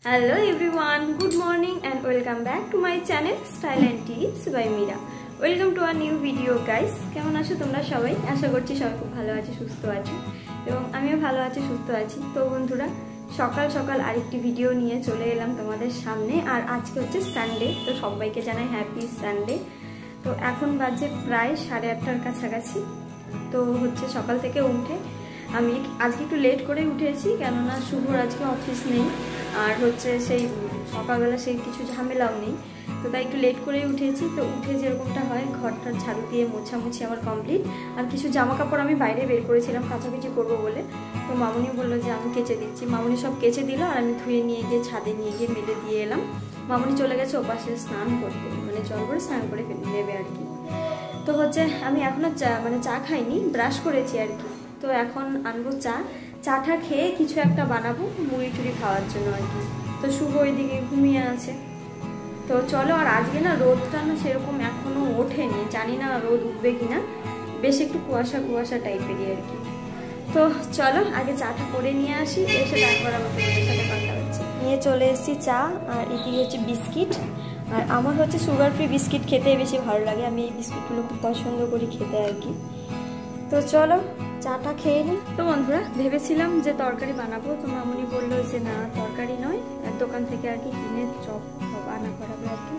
Hello everyone, good morning and welcome back to my channel Style and Tips by Mira. Welcome to our new video guys. কেমন আছো তোমরা সবাই? আশা করছি সবাই খুব ভালো আছো, সুস্থ আছো এবং আমিও ভালো আছি, সুস্থ আছি। তো বন্ধুরা, সকাল সকাল আরেকটি ভিডিও নিয়ে চলে এলাম তোমাদের সামনে। আর আজকে হচ্ছে সানডে, তো সবাইকে জানাই হ্যাপি সানডে। তো এখন বাজে প্রায় 8:30টার কাছাকাছি। তো হচ্ছে সকাল থেকে উঠে আমি আজকে একটু লেট করে উঠেছি, কেননা শুভর আজকে অফিস নেই আর হচ্ছে সেই সকালবেলা সেই কিছু ঝামেলাও নেই, তো তাই একটু লেট করেই উঠেছি। তো উঠে যেরকমটা হয় ঘরটার ঝাড়ু দিয়ে মোছামুছি আমার কমপ্লিট। আর কিছু জামা কাপড় আমি বাইরে বের করেছিলাম কাচাকুচি করবো বলে, তো মামুনি বললো যে আমি কেচে দিচ্ছি। মামুনি সব কেচে দিল আর আমি ধুয়ে নিয়ে গিয়ে ছাদে নিয়ে গিয়ে মেলে দিয়ে এলাম। মামুনি চলে গেছে ওপাশে স্নান করতে, মানে জল করে স্নান করে নেবে আর কি। তো হচ্ছে আমি এখনও চা খাইনি, ব্রাশ করেছি আর কি। তো এখন আনবো চাটা খেয়ে কিছু একটা বানাবো মুড়ি টুড়ি খাওয়ার জন্য আর কি। তো শুভ ওইদিকে ঘুমিয়ে আছে। তো চলো, আর আজকে না রোদটা না সেরকম এখনো ওঠেনি, জানি না রোদ উঠবে কিনা, বেশ একটু কুয়াশা কুয়াশা টাইপেরই আর কি। তো চলো আগে চাটা করে নিয়ে আসি, এসে তারপর আমার তোমাদের সাথে কথা হচ্ছে। নিয়ে চলে এসেছি চা, আর এদিকে হচ্ছে বিস্কিট। আর আমার হচ্ছে সুগার ফ্রি বিস্কিট খেতে বেশি ভালো লাগে, আমি এই বিস্কিটগুলো খুব পছন্দ করি খেতে আর কি। তো চলো চাটা খেয়ে নিই। তো বন্ধুরা, ভেবেছিলাম যে তরকারি বানাবো, তো মামুনি বললো যে না তরকারি নয়, দোকান থেকে আর কি কিনে চপ আনা করাবে আর কি।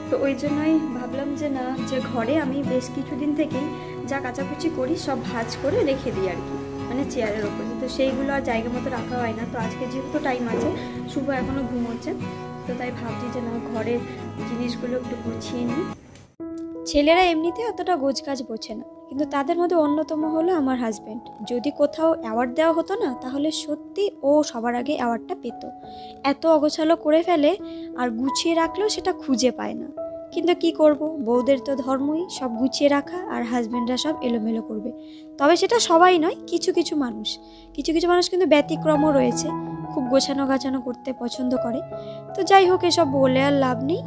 তো ওই জন্যই ভাবলাম যে না, যে ঘরে আমি বেশ কিছুদিন থেকেই যা কাচাকুচি করি সব ভাজ করে রেখে দিই আর কি, মানে চেয়ারের ওপরে। তো সেইগুলো আর জায়গা মতো রাখা হয় না। তো আজকে যেহেতু টাইম আছে, শুভ এখনো ঘুমোচ্ছে, তো তাই ভাবছি যে না ঘরের জিনিসগুলো একটু গুছিয়ে নিই। ছেলেরা এমনিতে অতটা গোছগাছ বোঝে না, কিন্তু তাদের মধ্যে অন্যতম হলো আমার হাজব্যান্ড। যদি কোথাও অ্যাওয়ার্ড দেওয়া হতো না, তাহলে সত্যি ও সবার আগে অ্যাওয়ার্ডটা পেত। এত অগোছালো করে ফেলে, আর গুছিয়ে রাখলেও সেটা খুঁজে পায় না। কিন্তু কি করব, বউদের তো ধর্মই সব গুছিয়ে রাখা, আর হাজব্যান্ডরা সব এলোমেলো করবে। তবে সেটা সবাই নয়, কিছু কিছু মানুষ কিন্তু ব্যতিক্রমও রয়েছে, খুব গোছানো গাছানো করতে পছন্দ করে। তো যাই হোক, এসব বলে আর লাভ নেই।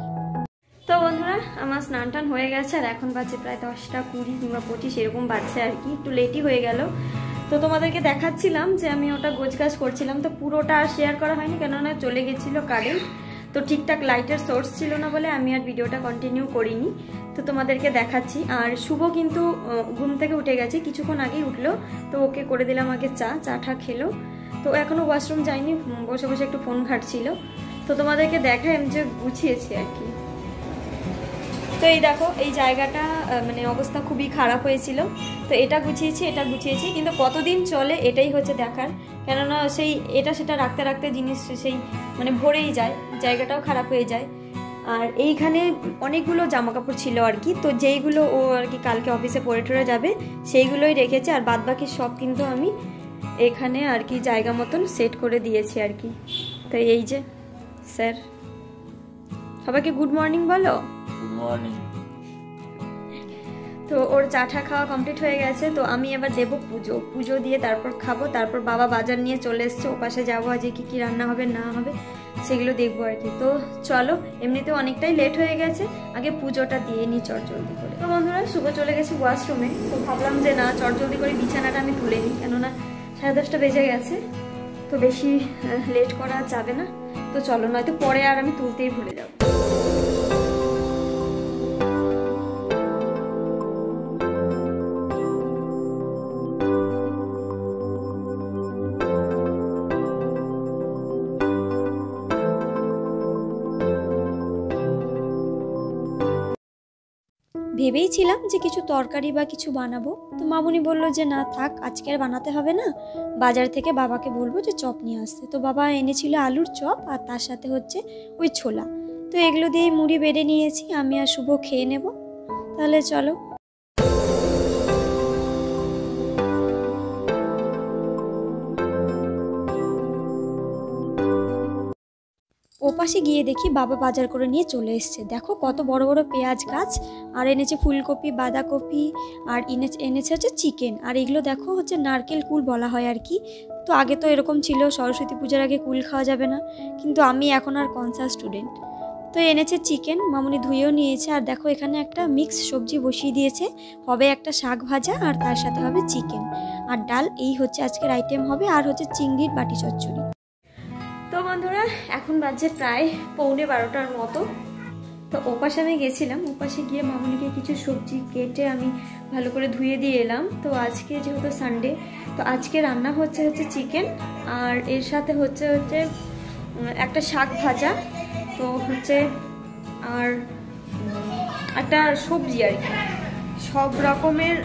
তো বন্ধুরা, আমার স্নান টান হয়ে গেছে, আর এখন বাজে প্রায় 10টা 20 কিংবা 25 এরকম বাজছে আর কি, একটু লেটই হয়ে গেল। তো তোমাদেরকে দেখাচ্ছিলাম যে আমি ওটা গোছগাছ করছিলাম, তো পুরোটা আর শেয়ার করা হয়নি, কেননা চলে গেছিলো কারেন্ট। তো ঠিকঠাক লাইটের সোর্স ছিল না বলে আমি আর ভিডিওটা কন্টিনিউ করিনি। তো তোমাদেরকে দেখাচ্ছি। আর শুভ কিন্তু ঘুম থেকে উঠে গেছে, কিছুক্ষণ আগেই উঠলো। তো ওকে করে দিলাম আগে চাটা খেলো। তো এখনো ওয়াশরুম যায়নি, বসে বসে একটু ফোন ঘাটছিল। তো তোমাদেরকে দেখাই আমি যে গুছিয়েছি আর কি। তো এই দেখো, এই জায়গাটা মানে অবস্থা খুবই খারাপ হয়েছিল। তো এটা গুছিয়েছি, কিন্তু কতদিন চলে এটাই হচ্ছে দেখার, কেননা সেই এটা সেটা রাখতে রাখতে জিনিস সেই মানে ভরেই যায়, জায়গাটাও খারাপ হয়ে যায়। আর এইখানে অনেকগুলো জামা কাপড় ছিল আর কি, তো যেইগুলো ও আর কি কালকে অফিসে পরে টরে যাবে সেইগুলোই রেখেছে, আর বাদ বাকি সব কিন্তু আমি এখানে আর কি জায়গা মতন সেট করে দিয়েছি আর কি। তো এই যে স্যার, সবাইকে গুড মর্নিং বলো। Good morning. তো ওর চাটা খাওয়া কমপ্লিট হয়ে গেছে। তো আমি এবার দেবো পুজো দিয়ে তারপর খাবো। তারপর বাবা বাজার নিয়ে চলে এসছে, ও পাশে যাবো, আজকে কি কি রান্না হবে না হবে সেগুলো দেখবো আর কি। তো চলো, এমনিতে অনেকটাই লেট হয়ে গেছে, আগে পুজোটা দিয়ে নিই চটজলদি করে। তো বন্ধুরা, শুভ চলে গেছে ওয়াশরুমে। তো ভাবলাম যে না চটজলদি করে বিছানাটা আমি তুলে নিই, কেননা 10:30 বেজে গেছে, তো বেশি লেট করা যাবে না। তো চলো, নয়তো পরে আর আমি তুলতেই ভুলে যাবো। ভেবেইছিলাম যে কিছু তরকারি বা কিছু বানাবো, তো মামুনি বললো যে না থাক, আজকে আর বানাতে হবে না, বাজার থেকে বাবাকে বলবো যে চপ নিয়ে আসতে। তো বাবা এনেছিল আলুর চপ, আর তার সাথে হচ্ছে ওই ছোলা। তো এগুলো দিয়েই মুড়ি বেড়ে নিয়েছি, আমি আর শুভ খেয়ে নেব। তাহলে চলো। ওপাশে গিয়ে দেখি বাবা বাজার করে নিয়ে চলে এসছে। দেখো কত বড় বড় পেঁয়াজ গাছ, আর এনেছে ফুলকপি, বাঁধাকপি, আর এনেছে হচ্ছে চিকেন। আর এগুলো দেখো হচ্ছে নারকেল কুল বলা হয় আর কি। তো আগে তো এরকম ছিল, সরস্বতী পূজার আগে কুল খাওয়া যাবে না, কিন্তু আমি এখন আর কনসাস স্টুডেন্ট। তো এনেছে চিকেন, মামুনি ধুয়েও নিয়েছে। আর দেখো এখানে একটা মিক্স সবজি বসিয়ে দিয়েছে, হবে একটা শাক ভাজা, আর তার সাথে হবে চিকেন আর ডাল। এই হচ্ছে আজকের আইটেম হবে, আর হচ্ছে চিংড়ির বাটি চচ্চড়ি। তো তো বন্ধুরা এখন বাজে প্রায় 11:45 মতো। তো ওপাশে আমি গেছিলাম, ওপাশে গিয়ে মামুনিকে কিছু সবজি কেটে আমি ভালো করে ধুয়ে দিয়ে এলাম। তো আজকে যেহেতু সানডে, তো আজকে রান্না হচ্ছে চিকেন, আর এর সাথে হচ্ছে একটা শাক ভাজা, তো হচ্ছে আর একটা সবজি আর কি, সব রকমের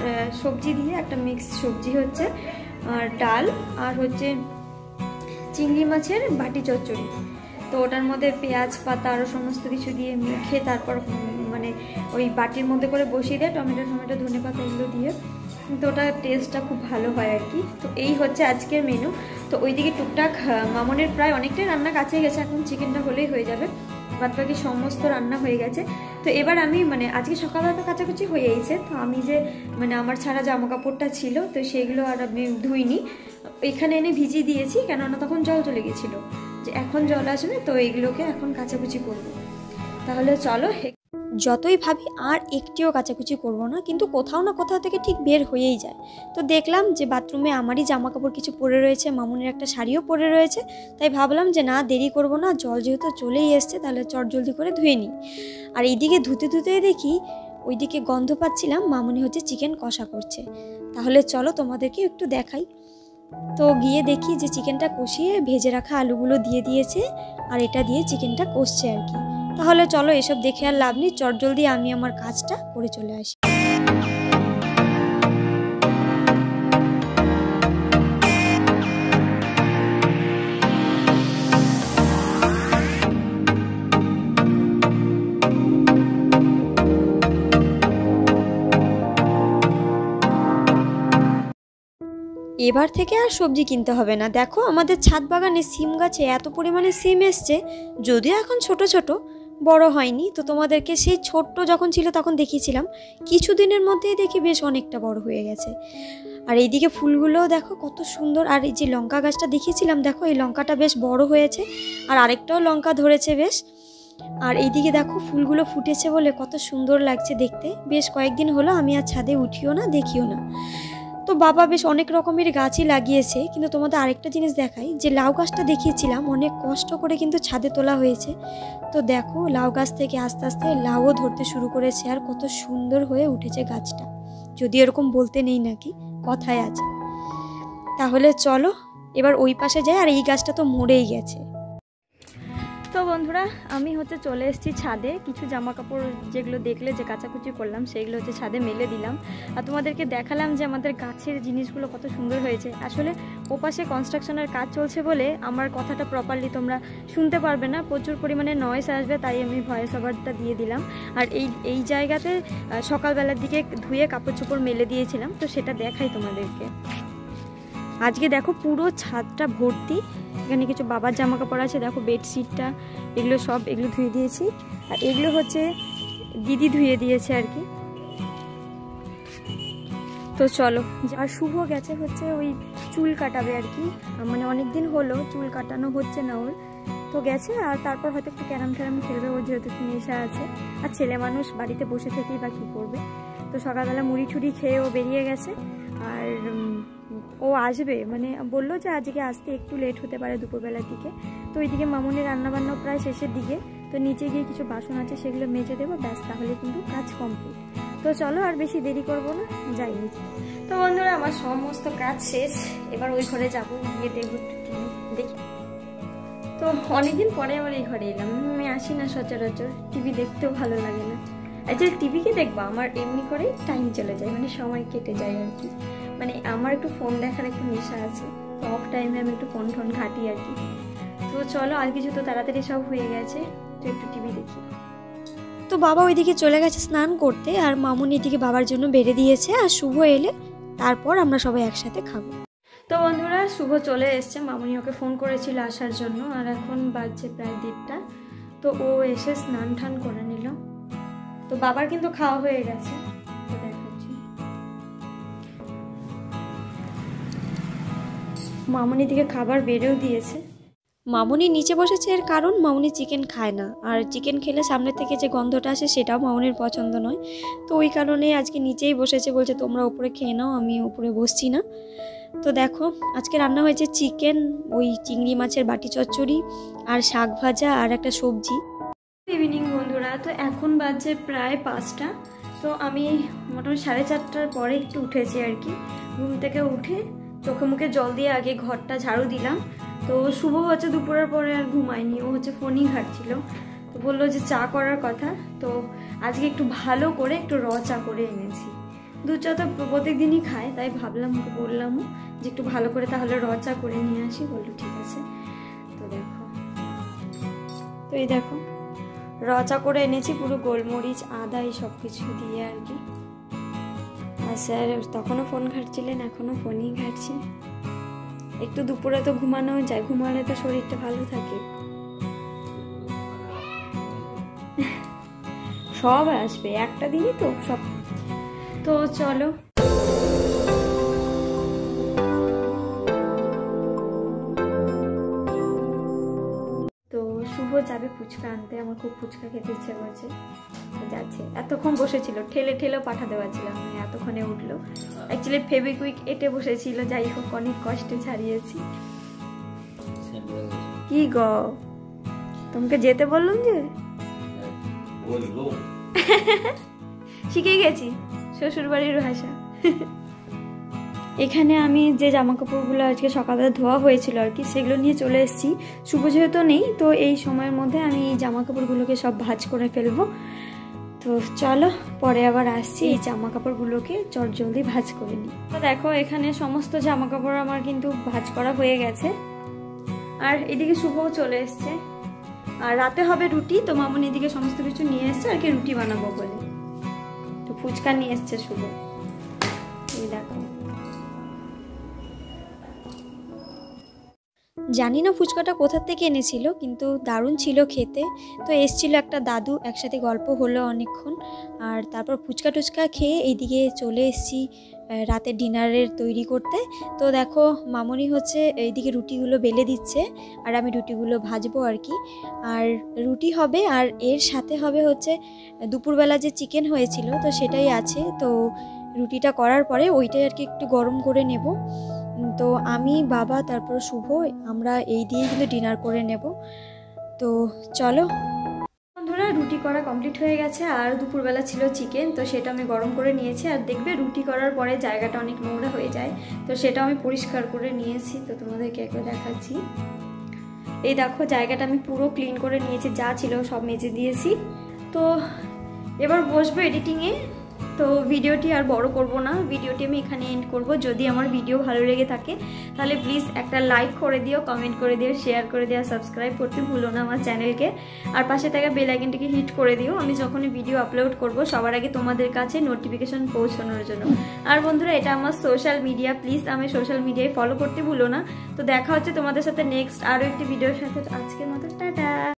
সবজি দিয়ে একটা মিক্সড সবজি হচ্ছে, আর ডাল, আর হচ্ছে চিংড়ি মাছের বাটি চচ্চড়ি। তো ওটার মধ্যে পেঁয়াজ পাতা আরও সমস্ত কিছু দিয়ে মেখে তারপর মানে ওই বাটির মধ্যে করে বসিয়ে দেয় টমেটো ধনে পাতা এগুলো দিয়ে, তো ওটার টেস্টটা খুব ভালো হয় আর কি। তো এই হচ্ছে আজকের মেনু। তো ওইদিকে টুকটাক মামনের প্রায় অনেকটাই রান্না কাছে গেছে, এখন চিকেনটা হলেই হয়ে যাবে, বাদ বাকি সমস্ত রান্না হয়ে গেছে। তো এবার আমি মানে আজকে সকালবেলা তো কাচাকুচি হয়েইছে, তো আমি যে মানে আমার ছাড়া জামা কাপড়টা ছিল তো সেগুলো আর আমি ধুইনি, এখানে এনে ভিজিয়ে দিয়েছি, কেননা তখন জল চলে গেছিলো, যে এখন জল আসবে তো এইগুলোকে এখন কাচাকুচি করব। তাহলে চলো, যতই ভাবি আর একটিও কাচাকুচি করব না, কিন্তু কোথাও না কোথাও থেকে ঠিক বের হয়েই যায়। তো দেখলাম যে বাথরুমে আমারই জামা কাপড় কিছু পরে রয়েছে, মামুনের একটা শাড়িও পরে রয়েছে, তাই ভাবলাম যে না দেরি করব না, জল যেহেতু চলেই এসছে তাহলে জলদি করে ধুয়ে নিই। আর এইদিকে ধুতেই দেখি ওইদিকে গন্ধ পাচ্ছিলাম মামুনি হচ্ছে চিকেন কষা করছে। তাহলে চলো তোমাদেরকে একটু দেখাই। তো গিয়ে দেখি যে চিকেনটা কষিয়ে ভেজে রাখা আলুগুলো দিয়ে দিয়েছে, আর এটা দিয়ে চিকেনটা কষছে আর কি। তাহলে চলো এসব দেখে আর লাভ নেই, চটজলদি আমি আমার কাজটা করে চলে আসি। এবার থেকে আর সবজি কিনতে হবে না। দেখো আমাদের ছাদ বাগানে সিম গাছে এত পরিমাণে সিম এসছে, যদিও এখন ছোট ছোট, বড় হয়নি। তো তোমাদেরকে সেই ছোট্ট যখন ছিল তখন দেখিয়েছিলাম, কিছুদিনের মধ্যেই দেখি বেশ অনেকটা বড় হয়ে গেছে। আর এইদিকে ফুলগুলোও দেখো কত সুন্দর। আর এই যে লঙ্কা গাছটা দেখিয়েছিলাম, দেখো এই লঙ্কাটা বেশ বড় হয়েছে, আর আরেকটাও লঙ্কা ধরেছে বেশ। আর এইদিকে দেখো ফুলগুলো ফুটেছে বলে কত সুন্দর লাগছে দেখতে। বেশ কয়েকদিন হলো আমি আর ছাদে উঠিও না, দেখিও না। তো বাবা বেশ অনেক রকমের গাছই লাগিয়েছে, কিন্তু তোমাদের আরেকটা জিনিস দেখাই, যে লাউ গাছটা দেখিয়েছিলাম অনেক কষ্ট করে কিন্তু ছাদে তোলা হয়েছে। তো দেখো লাউ গাছ থেকে আস্তে আস্তে লাউও ধরতে শুরু করেছে, আর কত সুন্দর হয়ে উঠেছে গাছটা, যদি এরকম বলতে নেই নাকি, কথায় আছে। তাহলে চলো এবার ওই পাশে যাই, আর এই গাছটা তো মরেই গেছে। তো বন্ধুরা আমি হচ্ছে চলে এসেছি ছাদে, কিছু জামা কাপড় যেগুলো দেখলে যে কাচাকুচি করলাম সেগুলো হচ্ছে ছাদে মেলে দিলাম, আর তোমাদেরকে দেখালাম যে আমাদের গাছের জিনিসগুলো কত সুন্দর হয়েছে। আসলে ওপাশে কনস্ট্রাকশনের কাজ চলছে বলে আমার কথাটা প্রপারলি তোমরা শুনতে পারবে না, প্রচুর পরিমাণে নয়েজ আসবে, তাই আমি ভয়েস ওভারটা দিয়ে দিলাম। আর এই জায়গাতে সকালবেলার দিকে ধুয়ে কাপড় চোপড় মেলে দিয়েছিলাম, তো সেটা দেখাই তোমাদেরকে। আজকে দেখো পুরো ছাদটা ভর্তি, এখানে কিছু বাবার জামা কাপড় আছে, দেখো বেডশিটটা এগুলো সব এগুলো ধুয়ে দিয়েছি, আর এগুলো হচ্ছে দিদি ধুয়ে দিয়েছে আর কি। তো চলো, আর শুভ গেছে হচ্ছে ওই চুল কাটাবে আর কি, মানে অনেক দিন হলো চুল কাটানো হচ্ছে না ওর, তো গেছে। আর তারপর হয়তো একটু ক্যারাম খেলবে, ওর যেহেতু একটু নেশা আছে, আর ছেলে মানুষ বাড়িতে বসে থেকেই বা কী করবে। তো সকালবেলা মুড়ি ঠুড়ি খেয়ে ও বেরিয়ে গেছে, আর ও আসবে মানে বললো যে আজকে আসতে একটু লেট হতে পারে দুপুরবেলার দিকে। তো ওইদিকে মামুনের রান্নাবান্না প্রায় শেষের দিকে, তো নিচে গিয়ে কিছু বাসন আছে সেগুলো মেজে দেবো, ব্যাস তাহলে কিন্তু কাজ কমপ্লিট। তো চলো আর বেশি দেরি করবো না, যাই নিচে। তো বন্ধুরা আমার সমস্ত কাজ শেষ, এবার ওই ঘরে যাবো, গিয়ে দেখবো টিভি দেখি। তো অনেকদিন পরে আবার এই ঘরে এলাম, আমি আসি না সচরাচর, টিভি দেখতেও ভালো লাগে না। অ্যাকচুয়ালি টিভি কি দেখবো, আমার এমনি করেই টাইম চলে যায়, মানে সময় কেটে যায় আর কি। মানে আমার একটু ফোন দেখার একটু নেশা আছে, তো অফ টাইমে আমি একটু ফোন ঘাঁটি আর কি। তো চলো আর কিছু তো তাড়াতাড়ি সব হয়ে গেছে, তো একটু টিভি দেখি। তো বাবা ওইদিকে চলে গেছে স্নান করতে, আর মামুনি এদিকে বাবার জন্য বেড়ে দিয়েছে, আর শুভ এলে তারপর আমরা সবাই একসাথে খাবো। তো বন্ধুরা শুভ চলে এসছে, মামুনি ওকে ফোন করেছিল আসার জন্য, আর এখন বাজছে প্রায় 1:30। তো ও এসে স্নান টান করে নিল, তো বাবার কিন্তু খাওয়া হয়ে গেছে, তো দেখাচ্ছি। মামুনি দিকে খাবার বেড়েও দিয়েছে। মামুনি নিচে বসেছে, এর কারণ মামুনি চিকেন খায় না, আর চিকেন খেলে সামনে থেকে যে গন্ধটা আসে সেটাও মামুনির পছন্দ নয়। তো ওই কারণে আজকে নিচেই বসেছে, বলছে তোমরা উপরে খেয়ে নাও, আমি উপরে বসছি না। তো দেখো আজকে রান্না হয়েছে চিকেন, ওই চিংড়ি মাছের বাটি চচ্চড়ি আর শাক ভাজা আর একটা সবজি। ইভিনিং বন্ধুরা, তো এখন বাজে প্রায় 5টা। তো আমি মোটামুটি 4:30টার পরে একটু উঠেছি আর কি। ঘুম থেকে উঠে চোখে মুখে জল দিয়ে আগে ঘরটা ঝাড়ু দিলাম। তো শুভ হচ্ছে দুপুরের পরে আর ঘুমায়নি, ও হচ্ছে ফোনই ঘাটছিল। তো বললো যে চা করার কথা, তো আজকে একটু ভালো করে একটু চা করে এনেছি। দুধ চা তো প্রত্যেক দিনই খায়, তাই ভাবলাম, ওকে বললাম যে একটু ভালো করে তাহলে চা করে নিয়ে আসি। বললো ঠিক আছে। তো দেখো, তো এই দেখো চা করে এনেছি, পুরো গোলমরিচ আদা এই সব কিছু দিয়ে আর কি। আর স্যার তখনও ফোন ঘাটছিলেন, এখনও ফোনই ঘাটছে। একটু দুপুরে তো ঘুমানো যায়, ঘুমালে তো শরীরটা ভালো থাকে। সব আসবে একটা দিনই তো সব। তো চলো, তো শুভ যাবে ফুচকা আনতে। আমার খুব ফুচকা খেতে ইচ্ছে করছে, যাচ্ছে। এতক্ষণ বসেছিল, ঠেলে ঠেলেও পাঠা দেওয়াছিলাম, এতক্ষণে উঠলো। অ্যাকচুয়ালি ফেবিকুইক এটে বসেছিল, যাই হোক অনেক কষ্টে ছাড়িয়েছি। কি গো, তোমাকে যেতে বললাম যে শিখে গেছি শ্বশুর বাড়ির ভাষা। এখানে আমি যে জামা কাপড়গুলো আজকে সকালবেলা ধোয়া হয়েছিল আর কি, সেগুলো নিয়ে চলে এসেছি। শুভ যেহেতু নেই, তো এই সময়ের মধ্যে আমি এই জামা কাপড়গুলোকে সব ভাঁজ করে ফেলবো। তো চলো, পরে আবার আসছি। এই জামা কাপড়গুলোকে জলদি ভাঁজ করে নিই। তো দেখো এখানে সমস্ত জামা কাপড় আমার কিন্তু ভাঁজ করা হয়ে গেছে। আর এদিকে শুভও চলে এসছে। আর রাতে হবে রুটি, তো মামুন এদিকে সমস্ত কিছু নিয়ে এসছে আর কি, রুটি বানাবো বলে। তো ফুচকা নিয়ে এসছে শুভ, এই দেখো। জানি না ফুচকাটা কোথা থেকে এনেছিল, কিন্তু দারুণ ছিল খেতে। তো এসছিল একটা দাদু, একসাথে গল্প হলো অনেকক্ষণ। আর তারপর ফুচকা টুচকা খেয়ে এইদিকে চলে এসেছি রাতে ডিনারের তৈরি করতে। তো দেখো মামনি হচ্ছে এইদিকে রুটিগুলো বেলে দিচ্ছে, আর আমি রুটিগুলো ভাজবো আর কি। আর রুটি হবে, আর এর সাথে হবে হচ্ছে দুপুরবেলা যে চিকেন হয়েছিল, তো সেটাই আছে। তো রুটিটা করার পরে ওইটাই আর কি একটু গরম করে নেব। তো আমি, বাবা, তারপর শুভ, আমরা এই দিয়ে কিন্তু ডিনার করে নেব। তো চলো বন্ধুরা, রুটি করা কমপ্লিট হয়ে গেছে। আর দুপুরবেলা ছিল চিকেন, তো সেটা আমি গরম করে নিয়েছি। আর দেখবে রুটি করার পরে জায়গাটা অনেক নোংরা হয়ে যায়, তো সেটা আমি পরিষ্কার করে নিয়েছি। তো তোমাদেরকে একবার দেখাচ্ছি। এই দেখো জায়গাটা আমি পুরো ক্লিন করে নিয়েছি, যা ছিল সব মেজে দিয়েছি। তো এবার বসবো এডিটিংয়ে। তো ভিডিওটি আর বড় করব না, ভিডিওটি আমি এখানে এন্ড করব। যদি আমার ভিডিও ভালো লেগে থাকে তাহলে প্লিজ একটা লাইক করে দিও, কমেন্ট করে দিও, শেয়ার করে দিও, সাবস্ক্রাইব করতে ভুলো না আমার চ্যানেলকে। আর পাশে থাকা বেল আইকনটিকে হিট করে দিও, আমি যখনই ভিডিও আপলোড করব সবার আগে তোমাদের কাছে নোটিফিকেশন পৌঁছানোর জন্য। আর বন্ধুরা, এটা আমার সোশ্যাল মিডিয়া, প্লিজ আমি সোশ্যাল মিডিয়ায় ফলো করতে ভুলো না। তো দেখা হচ্ছে তোমাদের সাথে নেক্সট আরও একটি ভিডিওর সাথে। আজকের মতো টাটা।